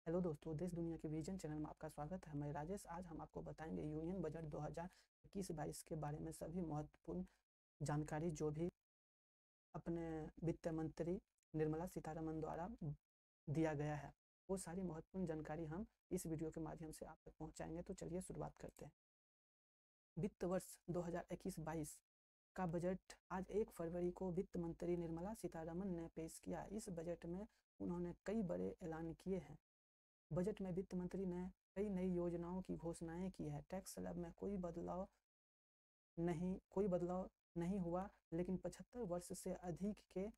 Hello दोस्तों, देश दुनिया के विजन चैनल में आपका स्वागत है। मैं राजेश। आज हम आपको बताएंगे यूनियन बजट 2021-22 के बारे में सभी महत्वपूर्ण जानकारी जो भी अपने वित्त मंत्री निर्मला सीतारमण द्वारा दिया गया है। वो सारी महत्वपूर्ण जानकारी हम इस वीडियो के माध्यम से आप तक पहुँचाएंगे। तो चलिए शुरुआत करते हैं। वित्त वर्ष 2021-22 का बजट आज 1 फरवरी को वित्त मंत्री निर्मला सीतारमण ने पेश किया। इस बजट में उन्होंने कई बड़े ऐलान किए हैं। बजट में वित्त मंत्री ने कई नई योजनाओं की घोषणाएं की है। टैक्स स्लैब में कोई बदलाव नहीं हुआ, लेकिन 75 वर्ष से अधिक के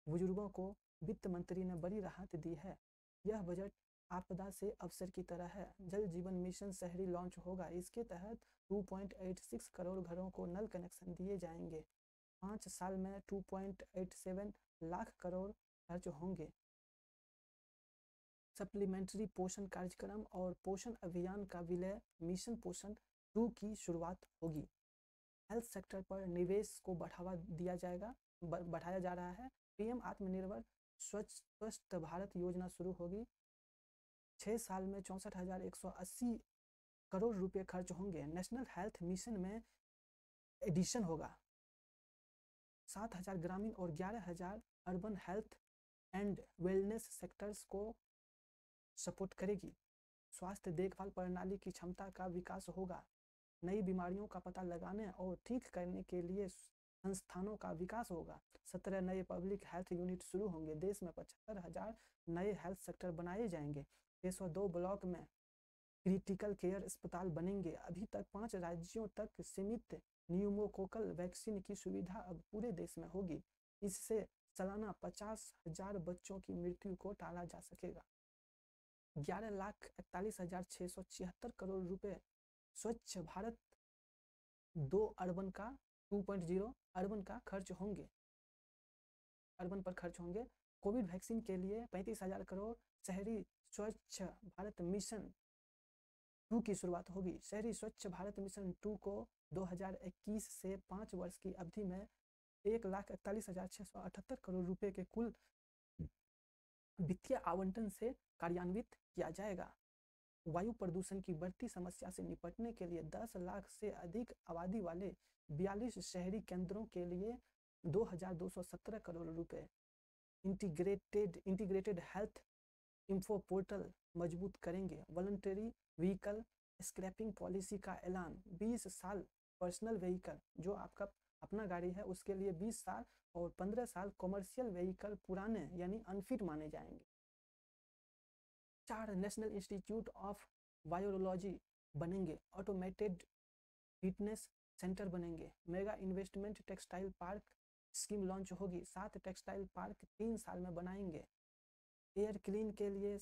बुजुर्गों को वित्त मंत्री ने बड़ी राहत दी है। यह बजट आपदा से अवसर की तरह है। जल जीवन मिशन शहरी लॉन्च होगा। इसके तहत 2.86 करोड़ घरों को नल कनेक्शन दिए जाएंगे। 5 साल में 2.87 लाख करोड़ खर्च होंगे। सप्लीमेंट्री पोषण कार्यक्रम और पोषण अभियान का विलय मिशन पोषण 2 की शुरुआत होगी। हेल्थ सेक्टर पर निवेश को बढ़ाया जा रहा है। पीएम आत्मनिर्भर स्वस्थ भारत योजना शुरू होगी। 6 साल में 64,180 करोड़ रुपए खर्च होंगे। नेशनल हेल्थ मिशन में एडिशन होगा। 7,000 ग्रामीण और 11,000 urban health and wellness sectors को सपोर्ट करेगी। स्वास्थ्य देखभाल प्रणाली की क्षमता का विकास होगा। नई बीमारियों का पता लगाने और ठीक करने के लिए संस्थानों का विकास होगा। 17 नए पब्लिक हेल्थ यूनिट शुरू होंगे। देश में 75,000 नए हेल्थ सेक्टर बनाए जाएंगे। 602 ब्लॉक में क्रिटिकल केयर अस्पताल बनेंगे। अभी तक 5 राज्यों तक सीमित न्यूमोकोकल वैक्सीन की सुविधा अब पूरे देश में होगी। इससे सालाना 50,000 बच्चों की मृत्यु को टाला जा सकेगा। 11,41,676 करोड़ रुपए स्वच्छ भारत 2 अर्बन का 2.0 अर्बन का खर्च होंगे अर्बन पर खर्च होंगे। कोविड वैक्सीन के लिए 35,000 करोड़। शहरी स्वच्छ भारत मिशन 2 की शुरुआत होगी। शहरी स्वच्छ भारत मिशन 2 को 2021 से 5 वर्ष की अवधि में 1,41,678 करोड़ रुपए के कुल वित्तीय आवंटन से कार्यान्वित किया जाएगा। वायु प्रदूषण की बढ़ती समस्या से निपटने के लिए 10 लाख से अधिक आबादी वाले 42 शहरी केंद्रों के लिए 2,217 करोड़ रुपए। इंटीग्रेटेड हेल्थ इंफो पोर्टल मजबूत करेंगे। वॉलंटरी व्हीकल स्क्रैपिंग पॉलिसी का ऐलान। 20 साल पर्सनल व्हीकल जो आपका अपना गाड़ी है उसके लिए 20 साल और 15 साल कॉमर्शियल व्हीकल पुराने यानी अनफिट माने जाएंगे। 4 नेशनल इंस्टीट्यूट ऑफ वायरोलॉजी बनेंगे। ऑटोमेटेड फिटनेस सेंटर बनेंगे। Mega investment textile park scheme launch होगी। 7 टेक्सटाइल पार्क 3 साल में बनाएंगे। एयर क्लीन के लिए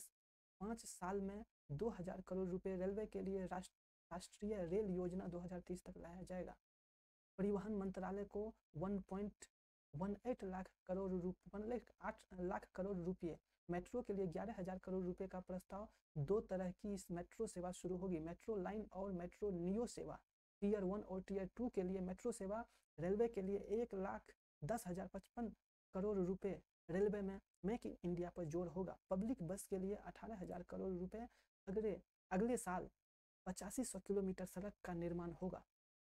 5 साल में 2,000 करोड़ रुपए। रेलवे के लिए राष्ट्रीय रेल योजना 2030 तक लाया जाएगा। परिवहन मंत्रालय को 1.18 लाख करोड़ 1,08 लाख करोड़ रुपये। मेट्रो के लिए 11,000 करोड़ रुपए का प्रस्ताव। 2 तरह की इस मेट्रो सेवा शुरू होगी, मेट्रो लाइन और मेट्रो नियो सेवा। टीयर 1 और टीयर 2 के लिए मेट्रो सेवा। रेलवे के लिए 1,10,055 करोड़ रुपए। रेलवे में मेक इन इंडिया पर जोर होगा। पब्लिक बस के लिए 18,000 करोड़ रुपए। अगले साल 8500 किलोमीटर सड़क का निर्माण होगा।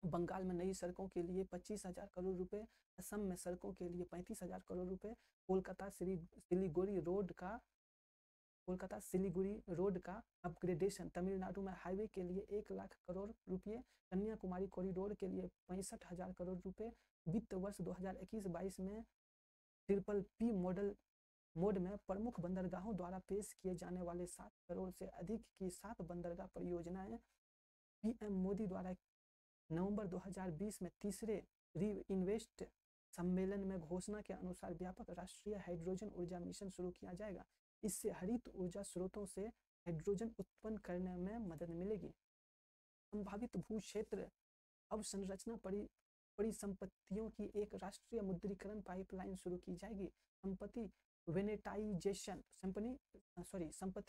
बंगाल में नई सड़कों के लिए 25,000 करोड़ रुपए। असम में सड़कों के लिए 35,000 करोड़ रुपए। कोलकाता सिलीगुड़ी रोड का अपग्रेडेशन। तमिलनाडु में हाईवे के लिए 1 लाख करोड़ रुपये। कन्याकुमारी कॉरिडोर के लिए 65,000 करोड़ रुपए। वित्त वर्ष 2021-22 में PPP मोड में प्रमुख बंदरगाहों द्वारा पेश किए जाने वाले 7 करोड़ से अधिक की 7 बंदरगाह परियोजनाएं। पीएम मोदी द्वारा नवंबर 2020 में तीसरे री-इन्वेस्ट सम्मेलन में घोषणा के अनुसार व्यापक राष्ट्रीय हाइड्रोजन ऊर्जा मिशन शुरू किया जाएगा। इससे हरित ऊर्जा स्रोतों से हाइड्रोजन उत्पन्न करने में मदद मिलेगी। संभावित भू क्षेत्र अवसंरचना परिसंपत्तियों की एक राष्ट्रीय मुद्रीकरण पाइपलाइन शुरू की जाएगी। संपत्ति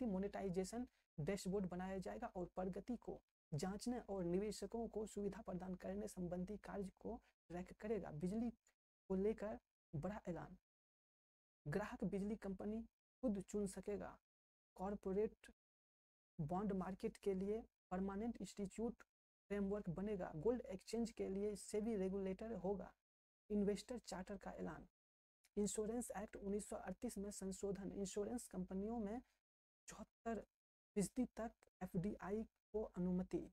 मोनेटाइजेशन डैशबोर्ड बनाया जाएगा और प्रगति को जांचने और निवेशकों को सुविधा प्रदान करने संबंधी कार्य को ट्रैक करेगा। बिजली को लेकर बड़ा ऐलान। ग्राहक बिजली कंपनी खुद चुन सकेगा। कॉर्पोरेट बॉन्ड मार्केट के लिए परमानेंट इंस्टीट्यूट फ्रेमवर्क बनेगा। गोल्ड एक्सचेंज के लिए सेबी रेगुलेटर होगा। इन्वेस्टर चार्टर का ऐलान। इंश्योरेंस एक्ट 1938 में संशोधन। इंश्योरेंस कंपनियों में 74% तक एफडीआई को अनुमति।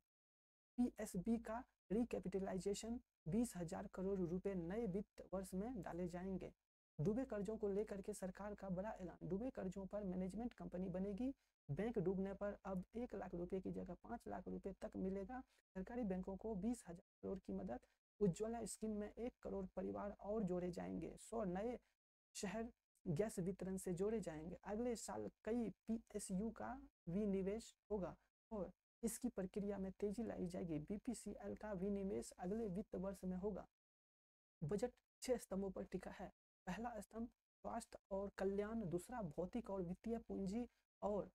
पीएसबी का रिकैपिटलाइजेशन 20,000 करोड़ रुपए नए वित्त वर्ष में डाले जाएंगे। डूबे कर्जों को लेकर के सरकार का बड़ा ऐलान। डूबे कर्जों पर मैनेजमेंट कंपनी बनेगी। बैंक डूबने पर अब 1 लाख रुपए की जगह 5 लाख रुपए तक मिलेगा। सरकारी बैंकों को 20,000 करोड़ की मदद। उज्ज्वला स्कीम में 1 करोड़ परिवार और जोड़े जाएंगे। 100 नए शहर गैस वितरण से जोड़े जाएंगे। अगले साल कई पीएसयू का विनिवेश होगा और इसकी प्रक्रिया में तेजी लाई जाएगी। बीपीसीएल का विनिवेश अगले वित्त वर्ष में होगा। बजट 6 स्तंभों पर टिका है। पहला स्तंभ स्वास्थ्य और कल्याण, दूसरा भौतिक और वित्तीय पूंजी और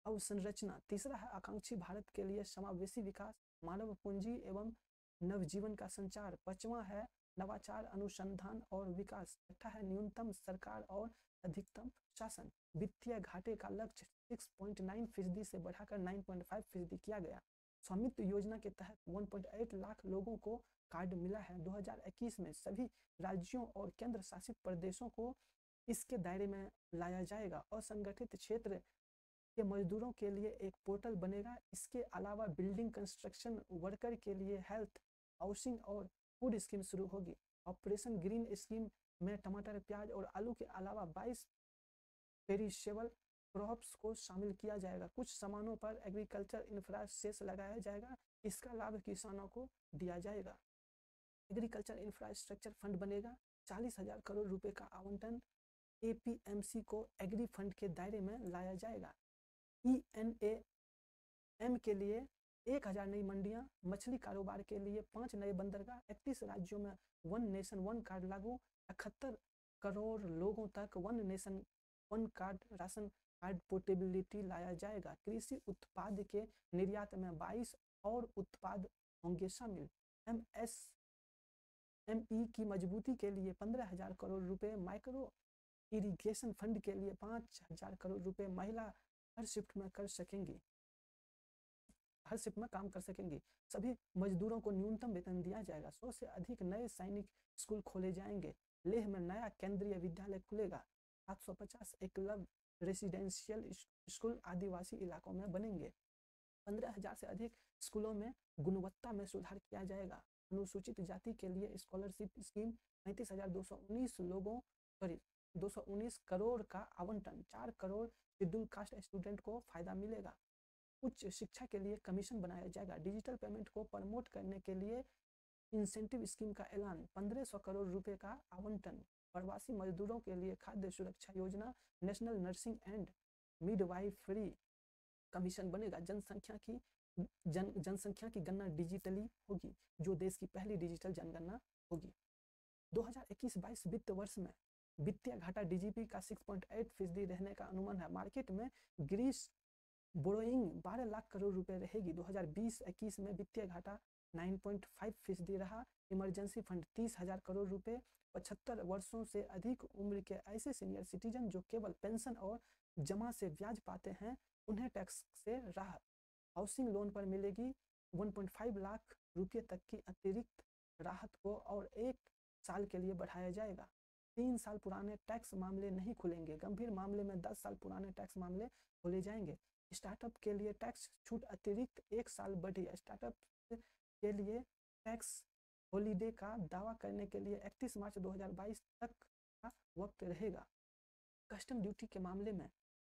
अवसंरचना, तीसरा है आकांक्षी भारत के लिए समावेशी विकास, मानव पूंजी एवं नवजीवन का संचार, पांचवा है नवाचार, अनुसंधान और विकास, छठा है न्यूनतम सरकार और अधिकतम शासन। वित्तीय घाटे का लक्ष्य 6.9% से बढ़ाकर 9.5% किया गया। स्वामित्व योजना के तहत 1.8 लाख लोगों को कार्ड मिला है। 2021 में सभी राज्यों और केंद्र शासित प्रदेशों को इसके दायरे में लाया जाएगा। असंगठित क्षेत्र के मजदूरों के लिए एक पोर्टल बनेगा। इसके अलावा बिल्डिंग कंस्ट्रक्शन वर्कर के लिए हेल्थ, हाउसिंग और फूड स्कीम शुरू होगी। ऑपरेशन ग्रीन स्कीम में टमाटर, प्याज और आलू के अलावा 22 पेरिशेबल क्रॉप्स को शामिल किया जाएगा। कुछ सामानों पर एग्रीकल्चर इंफ्रा सेस लगाया जाएगा। इसका लाभ किसानों को दिया जाएगा। एग्रीकल्चर इंफ्रास्ट्रक्चर फंड बनेगा। 40,000 करोड़ रुपए का आवंटन। एपीएमसी को एग्री फंड के दायरे में लाया जाएगा। ईएनएएम के लिए 1,000 नई मंडियां। मछली कारोबार के लिए 5 नए बंदरगाह। 31 राज्यों में 1 नेशन 1 कार्ड लागू। 71 करोड़ लोगों तक 1 nation 1 card ration card portability लाया जाएगा। कृषि उत्पाद के निर्यात में 22 और उत्पाद होंगे शामिल। एमएसएमई की मजबूती के लिए 15,000 करोड़ रुपए। माइक्रो इरिगेशन फंड के लिए 5,000 करोड़ रुपए। महिला हर शिफ्ट में काम कर सकेंगी। सभी मजदूरों को न्यूनतम वेतन दिया जाएगा। 100 से अधिक नए सैनिक स्कूल खोले जाएंगे। लेह में नया केंद्रीय विद्यालय खुलेगा। 750 एकलव्य रेसिडेंशियल स्कूल आदिवासी इलाकों में बनेंगे। 15,000 से अधिक स्कूलों में गुणवत्ता में सुधार किया जाएगा। अनुसूचित जाति के लिए स्कॉलरशिप स्कीम 219 करोड़ का आवंटन। 4 करोड़ शेड्यूल कास्ट स्टूडेंट को फायदा मिलेगा। उच्च शिक्षा के लिए कमीशन बनाया जाएगा। डिजिटल पेमेंट को प्रमोट करने के लिए इंसेंटिव स्कीम का ऐलान। 1,500 करोड़ रुपए का आवंटन। प्रवासी मजदूरों के लिए खाद्य सुरक्षा योजना। National nursing and midwifery commission बनेगा। जनसंख्या की गणना डिजिटली होगी, जो देश की पहली डिजिटल जनगणना होगी। 2021-22 वित्त वर्ष में वित्तीय घाटा डीजीपी का 6.8% रहने का अनुमान है। मार्केट में ग्रीस बोरोइंग 12 लाख करोड़ रुपए रहेगी। 2020-21 में वित्तीय घाटा 9.5% रहा। इमरजेंसी फंड 30,000 करोड़ रुपए। 75 वर्षों से अधिक उम्र के ऐसे सीनियर सिटीजन जो केवल पेंशन और जमा से ब्याज पाते हैं, उन्हें टैक्स से राहत। हाउसिंग लोन पर मिलेगी 1.5 लाख रुपए तक की अतिरिक्त राहत को और 1 साल के लिए बढ़ाया जाएगा। 3 साल पुराने टैक्स मामले नहीं खुलेंगे। गंभीर मामले में 10 साल पुराने टैक्स मामले खोले जाएंगे। स्टार्टअप के लिए टैक्स छूट अतिरिक्त 1 साल बढ़ी। स्टार्टअप के लिए टैक्स हॉलीडे का दावा करने के लिए 31 मार्च 2022 तक का वक्त रहेगा। कस्टम ड्यूटी के मामले में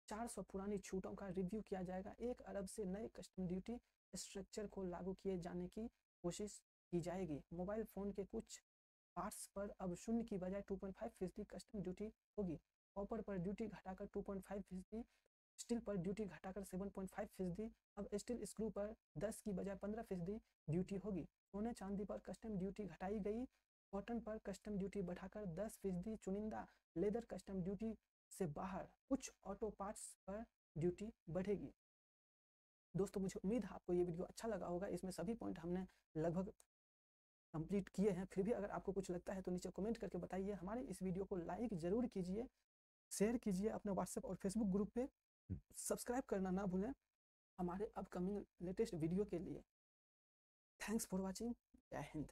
400 पुरानी छूटों का रिव्यू किया जाएगा। 1 अरब से नए कस्टम ड्यूटी स्ट्रक्चर को लागू किए जाने की कोशिश की जाएगी। मोबाइल फोन के कुछ पार्ट्स पर अब 0 की बजाय 2.5% कस्टम ड्यूटी होगी। कॉपर पर ड्यूटी घटाकर 2.5%। स्टील पर ड्यूटी घटाकर 7.5%। अब स्टील स्क्रू पर 10 की बजाय 15% ड्यूटी होगी। सोने चांदी पर कस्टम ड्यूटी घटाई गई। कॉटन पर कस्टम ड्यूटी बढ़ाकर 10%। चुनिंदा लेदर कस्टम ड्यूटी से बाहर। कुछ ऑटो पार्ट्स पर ड्यूटी बढ़ेगी। दोस्तों, मुझे उम्मीद है आपको ये वीडियो अच्छा लगा होगा। इसमें सभी पॉइंट हमने लगभग कंप्लीट किए हैं। फिर भी अगर आपको कुछ लगता है तो नीचे कमेंट करके बताइए। हमारे इस वीडियो को लाइक जरूर कीजिए, शेयर कीजिए अपने व्हाट्सएप और फेसबुक ग्रुप पे। सब्सक्राइब करना ना भूलें। हमारे अपकमिंग लेटेस्ट वीडियो के लिए। Thanks for watching. जय हिंद।